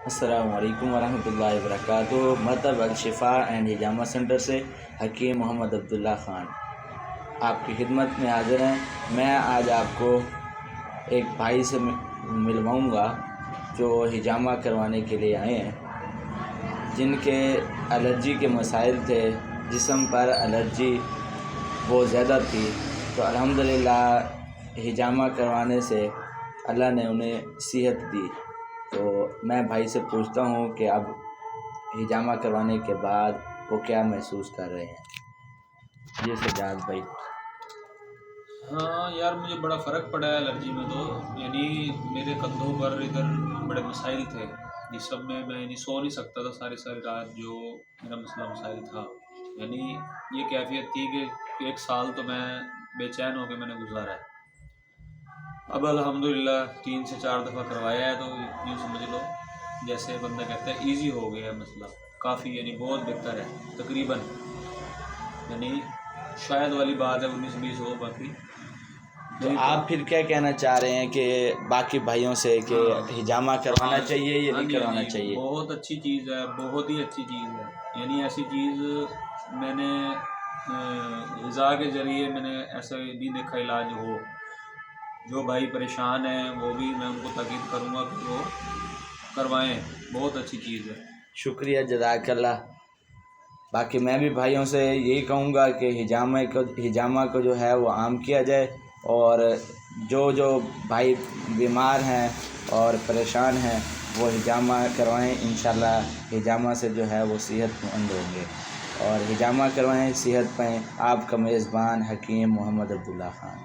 السلام علیکم ورحمۃ اللہ وبرکاتہ۔ مطلب الشفا اینڈ ہجامہ سینٹر سے حکیم محمد عبداللہ خان آپ کی خدمت میں حاضر ہیں۔ میں آج آپ کو ایک بھائی سے ملواؤں گا جو ہجامہ کروانے کے لیے آئے ہیں، جن کے الرجی کے مسائل تھے، جسم پر الرجی بہت زیادہ تھی، تو الحمدللہ ہجامہ کروانے سے اللہ نے انہیں صحت دی۔ تو میں بھائی سے پوچھتا ہوں کہ اب ہجامہ کروانے کے بعد وہ کیا محسوس کر رہے ہیں۔ جی سجاد بھائی۔ ہاں یار، مجھے بڑا فرق پڑا ہے الرجی میں، تو یعنی میرے کندھوں پر ادھر بڑے مسائل تھے، جس سب میں سو نہیں سکتا تھا ساری رات، جو میرا مسائل تھا۔ یعنی یہ کیفیت تھی کہ 1 سال تو میں بے چین ہو کے میں نے گزارا ہے۔ اب الحمدللہ 3 سے 4 دفعہ کروایا ہے، تو یوں سمجھ لو جیسے بندہ کہتا ہے ایزی ہو گیا ہے مسئلہ، کافی یعنی بہت بہتر ہے تقریباً، یعنی شاید والی بات ہے 19-20 ہو باقی۔ تو آپ پھر کیا کہنا چاہ رہے ہیں کہ باقی بھائیوں سے کہ ہجامہ کروانا چاہیے یا نہیں کروانا چاہیے؟ بہت اچھی چیز ہے، بہت ہی اچھی چیز ہے۔ یعنی ایسی چیز میں نے غذا کے ذریعے میں نے ایسا نہیں دیکھا علاج ہو۔ جو بھائی پریشان ہیں وہ بھی میں ان کو تاکید کروں گا کہ وہ کروائیں، بہت اچھی چیز ہے۔ شکریہ، جزاک اللہ۔ باقی میں بھی بھائیوں سے یہی کہوں گا کہ ہجامہ کو جو ہے وہ عام کیا جائے، اور جو بھائی بیمار ہیں اور پریشان ہیں وہ ہجامہ کروائیں، انشاءاللہ ہجامہ سے جو ہے وہ صحت مند ہوں گے، اور ہجامہ کروائیں، صحت پائیں۔ آپ کا میزبان حکیم محمد عبداللہ خان۔